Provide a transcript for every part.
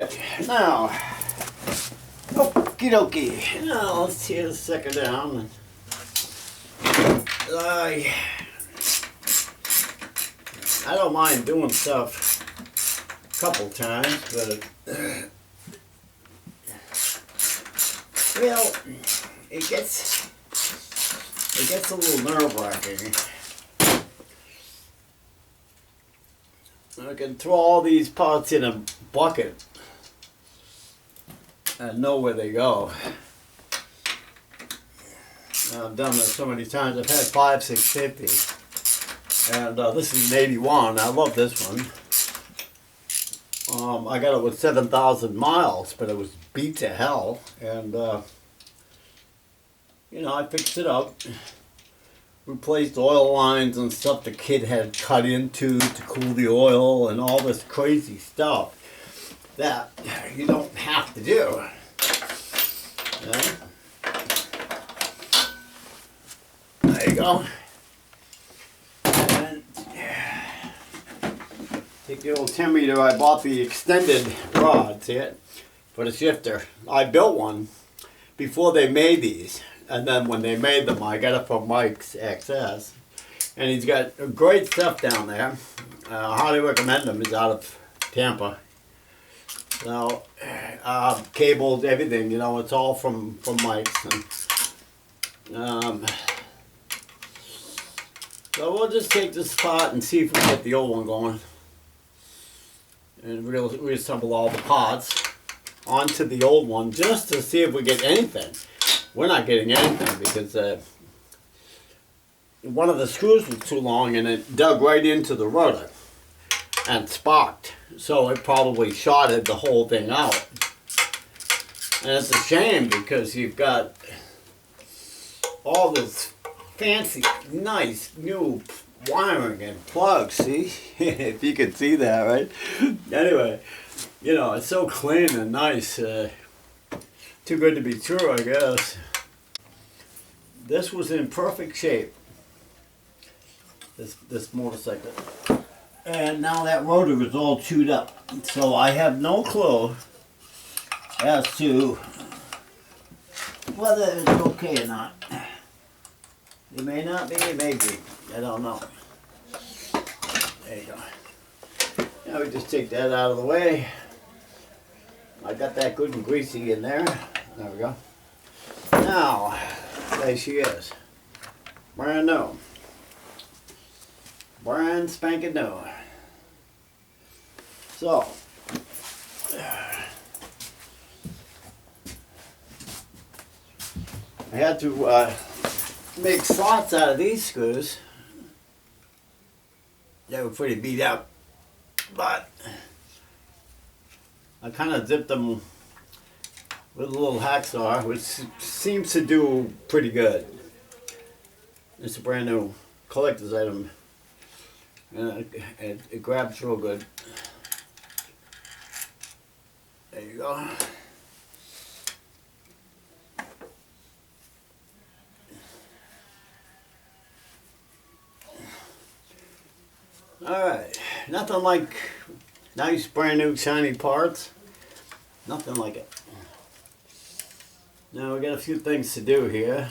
Now, okie dokie. Now let's tear the sucker down. I don't mind doing stuff a couple times, but well, it gets a little nerve-wracking. I can throw all these parts in a bucket and know where they go. I've done this so many times. I've had 5650, and this is an 81. I love this one. I got it with 7,000 miles, but it was beat to hell. And you know, I fixed it up, replaced oil lines and stuff the kid had cut into to cool the oil, and all this crazy stuff that you don't have to do. Yeah. There you go. And take the old 10 meter. I bought the extended rod, see it, for the shifter. I built one before they made these, and then when they made them, I got it from Mike's XS, and he's got great stuff down there. I highly recommend them. He's out of Tampa. So, cables, everything, you know, it's all from Mike's. And, so we'll just take this apart and see if we can get the old one going. And reassemble all the parts onto the old one just to see if we get anything. We're not getting anything because one of the screws was too long and it dug right into the rotor and sparked. So it probably shorted the whole thing out. And it's a shame because you've got all this fancy, nice, new wiring and plugs, see? If you can see that, right? Anyway, you know, it's so clean and nice. Too good to be true, I guess. This was in perfect shape, this motorcycle. And now that rotor is all chewed up. So I have no clue as to whether it's okay or not. It may not be, it may be. I don't know. There you go. Now we just take that out of the way. I got that good and greasy in there. There we go. Now, there she is. Brand new. Brand spanking new. So, I had to make slots out of these screws. They were pretty beat up, but I kind of zipped them with a little hacksaw, which seems to do pretty good. It's a brand new collector's item, and it grabs real good. There you go. Alright, nothing like nice brand new shiny parts. Nothing like it. Now we got a few things to do here.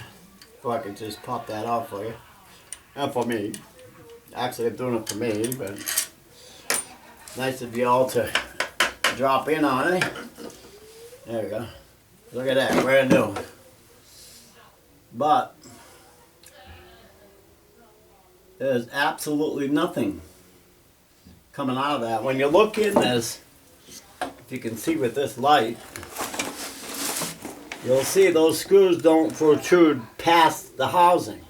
If I could just pop that off for you. And for me. Actually I'm doing it for me, but nice of you all to drop in on it. There we go. Look at that, brand new. But there's absolutely nothing coming out of that. When you look in this, if you can see with this light, you'll see those screws don't protrude past the housing.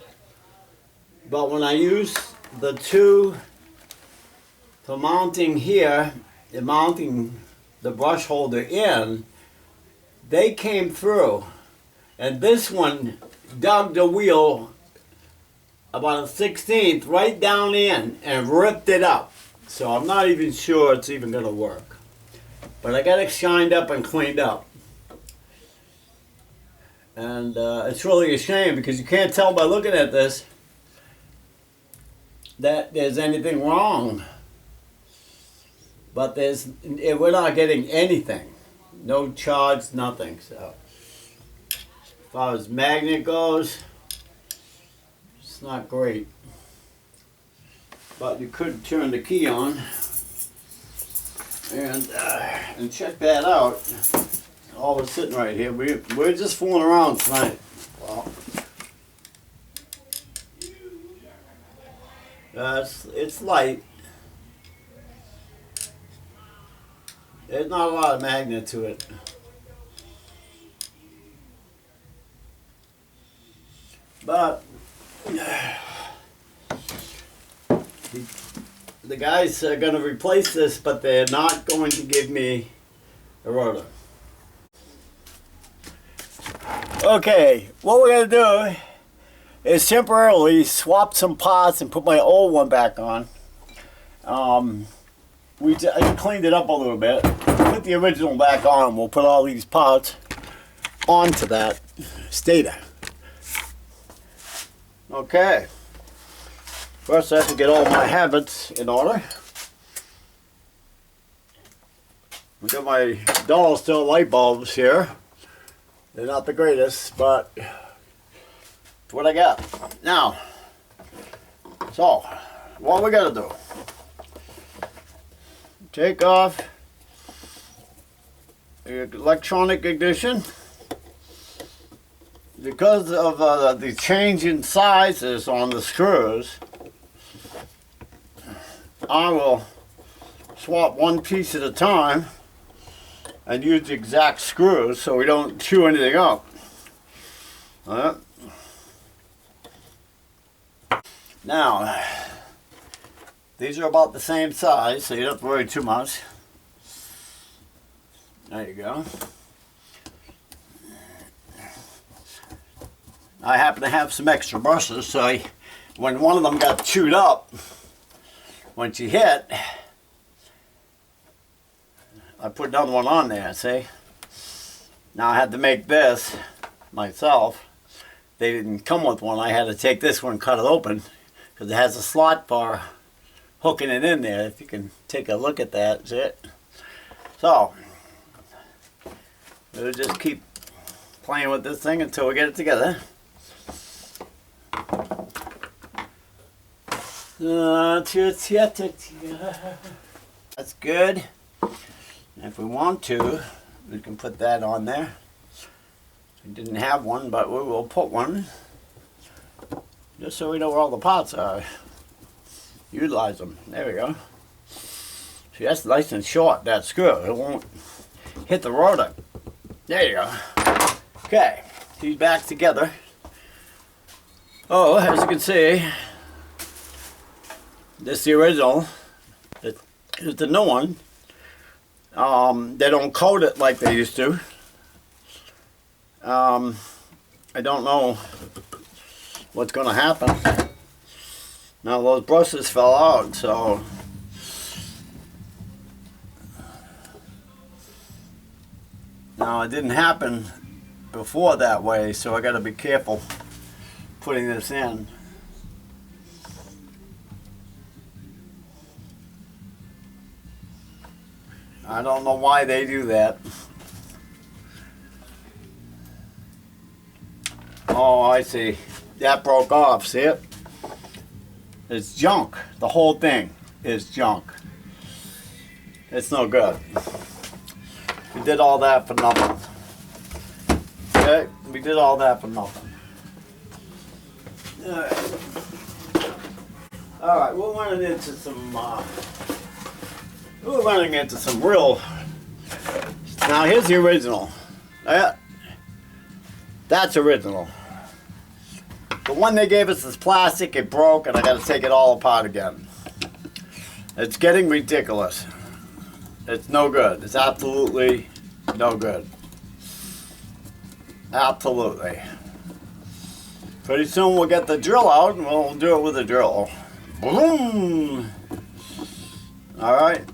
But when I use the two for mounting here and mounting the brush holder in, they came through. And this one dug the wheel about a 1/16 right down in and ripped it up. So I'm not even sure it's even going to work. But I got it shined up and cleaned up. And it's really a shame because you can't tell by looking at this that there's anything wrong. but we're not getting anything. No charge, nothing. So as far as magnet goes, it's not great. But you could turn the key on and check that out. All we're sitting right here. We're just fooling around tonight. Well, it's light. There's not a lot of magnet to it. But the guys are going to replace this, but they're not going to give me a rotor. Okay, what we're going to do is temporarily swap some parts and put my old one back on. I cleaned it up a little bit. Put the original back on. We'll put all these parts onto that stator. Okay. First I have to get all my habits in order. We got my dollar store light bulbs here. They're not the greatest, but it's what I got. Now, so what we gotta do? Take off the electronic ignition. Because of the change in sizes on the screws, I will swap one piece at a time and use the exact screws so we don't chew anything up. Now, these are about the same size, so you don't have to worry too much. There you go. I happen to have some extra brushes, so when one of them got chewed up, when she hit, I put another one on there, see? Now I had to make this myself. They didn't come with one. I had to take this one and cut it open because it has a slot for hooking it in there. If you can take a look at that, see it? So, we'll just keep playing with this thing until we get it together. That's good. If we want to, we can put that on there. We didn't have one, but we will put one. Just so we know where all the parts are. Utilize them. There we go. See, that's nice and short, that screw. It won't hit the rotor. There you go. Okay, these back together. Oh, as you can see, this is the original. It's the new one. They don't coat it like they used to. I don't know what's going to happen. Now those brushes fell out, so now it didn't happen before that way, so I got to be careful putting this in. I don't know why they do that. Oh, I see. That broke off, see it? It's junk. The whole thing is junk. It's no good. We did all that for nothing. Okay? We did all that for nothing. Alright, we're running into some real. Now here's the original. That's original. The one they gave us is plastic. It broke, and I got to take it all apart again. It's getting ridiculous. It's no good. It's absolutely no good. Absolutely. Pretty soon we'll get the drill out, and we'll do it with a drill. Boom! All right.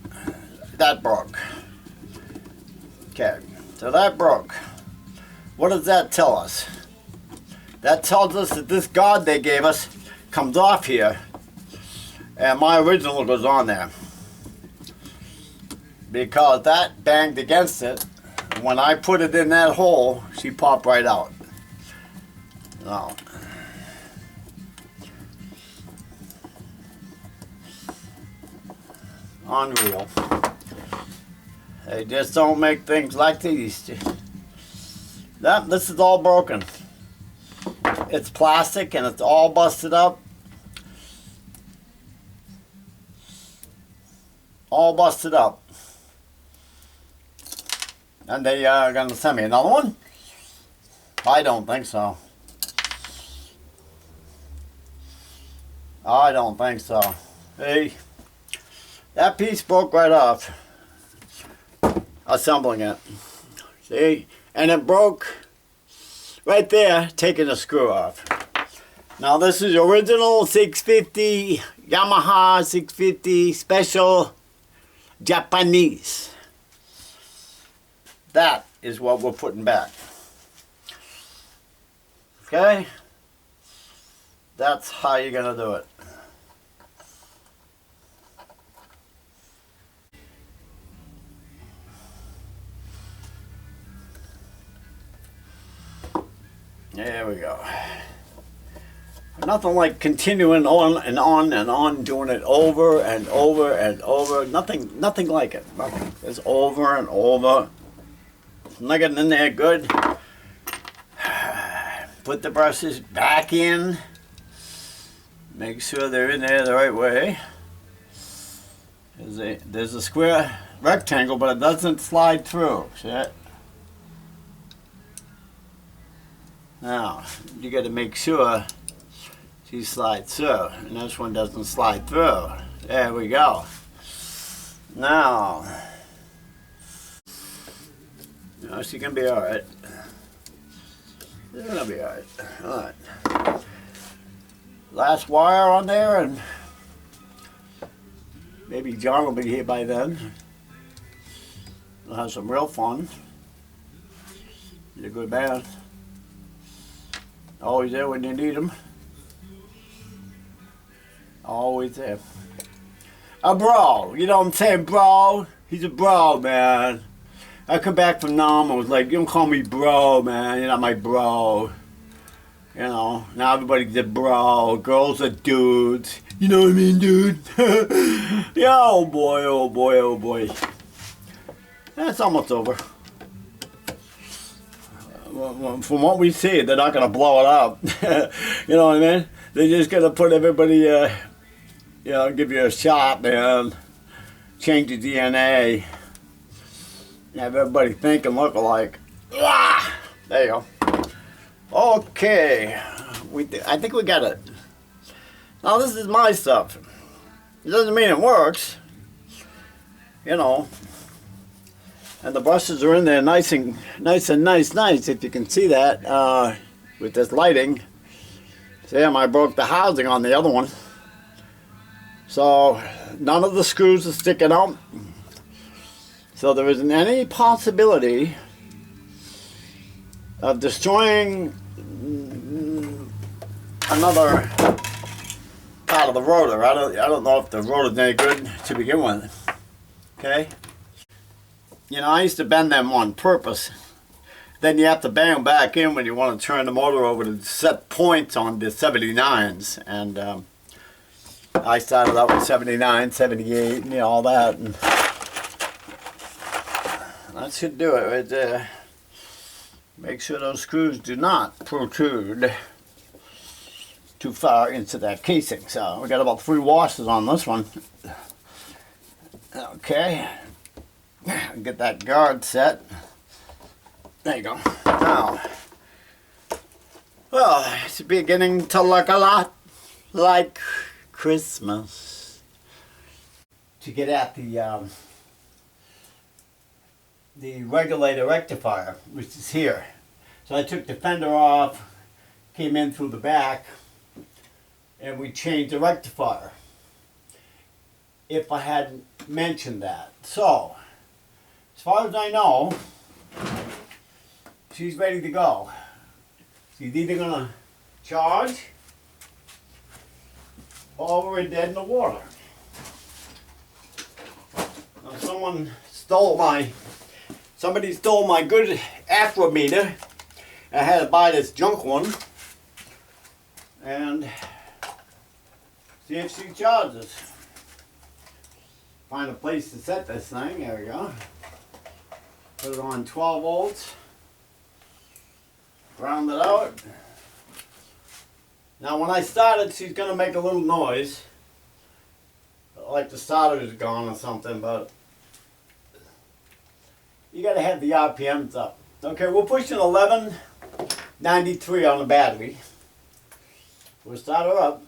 That broke. Okay, so that broke. What does that tell us? That tells us that this guard they gave us comes off here, and my original goes on there. because that banged against it. When I put it in that hole, she popped right out. Now, unreal. They just don't make things like these. This is all broken. It's plastic and it's all busted up. All busted up. And they are going to send me another one? I don't think so. I don't think so. Hey, that piece broke right off. Assembling it. See? And it broke right there, taking the screw off. Now this is original 650, Yamaha 650 special Japanese. That is what we're putting back. Okay? That's how you're going to do it. There we go. Nothing like continuing on and on and on, doing it over and over and over. Nothing like it. Nothing. It's over and over. Not getting in there good. Put the brushes back in. Make sure they're in there the right way. There's a square rectangle, but it doesn't slide through. See it? Now, you got to make sure she slides through, and this one doesn't slide through. There we go. Now, she's gonna be all right. She's gonna be all right. All right. Last wire on there, and maybe John will be here by then. We'll have some real fun. He's a good man. Always there when you need him. Always there. A bro, you know what I'm saying, bro? He's a bro, man. I come back from Nam, I was like, you don't call me bro, man. You're not my bro. You know, now everybody's a bro. Girls are dudes. You know what I mean, dude? Yeah, oh boy, oh boy, oh boy. That's almost over. From what we see, they're not going to blow it up. You know what I mean? They're just going to put everybody, you know, give you a shot, man. Change the DNA. Have everybody think and look alike. Ah, there you go. Okay. I think we got it. Now, this is my stuff. It doesn't mean it works. You know. And the brushes are in there nice, if you can see that with this lighting. See, I broke the housing on the other one. So none of the screws are sticking out. So there isn't any possibility of destroying another part of the rotor. I don't know if the rotor's any good to begin with. Okay? You know, I used to bend them on purpose. Then you have to bang them back in when you want to turn the motor over to set points on the 79s. And I started out with 79, 78, you know, all that. And that should do it right there. Make sure those screws do not protrude too far into that casing. So we got about 3 washers on this one. Okay. Get that guard set. There you go. Now, well, it's beginning to look a lot like Christmas. To get at the regulator rectifier, which is here. So I took the fender off, came in through the back, and we changed the rectifier. If I hadn't mentioned that. So, as far as I know, she's ready to go. She's either going to charge or we're dead in the water. Now someone somebody stole my good acrometer. I had to buy this junk one and see if she charges. Find a place to set this thing. There we go. Put it on 12 volts. Ground it out. Now when I start it, she's going to make a little noise. Like the starter is gone or something, but you got to have the RPMs up. Okay, we're pushing 1193 on the battery. We'll start her up.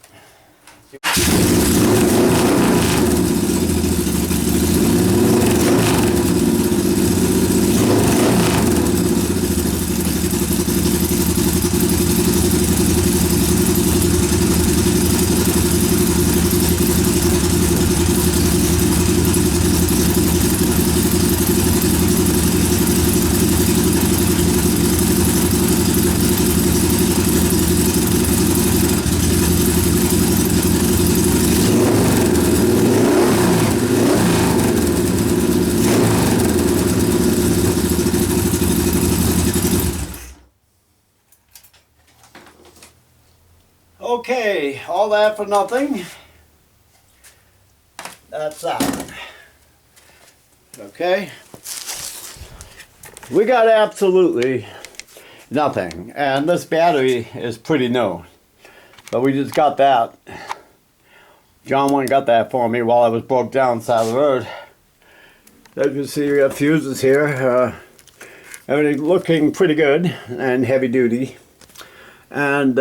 Okay, all that for nothing. That's that. Okay. We got absolutely nothing. And this battery is pretty new. But we just got that. John went and got that for me while I was broke down side of the road. As you can see, we got fuses here. Everything looking pretty good and heavy duty. And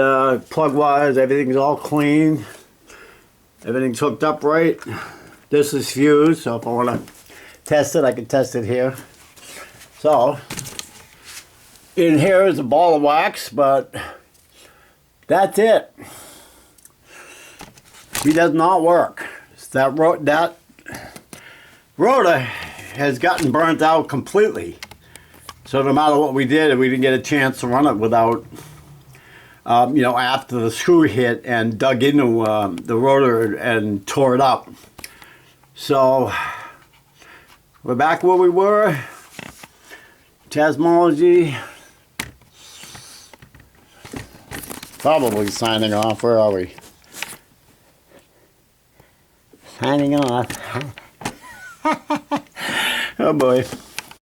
plug wise, everything's all clean. Everything's hooked up right. This is fused, so if I want to test it, I can test it here. So, in here is a ball of wax, but that's it. She does not work. That rotor has gotten burnt out completely. So no matter what we did, we didn't get a chance to run it without you know, after the screw hit and dug into the rotor and tore it up. So, we're back where we were. Chazmology. Probably signing off. Where are we? Signing off. Oh boy.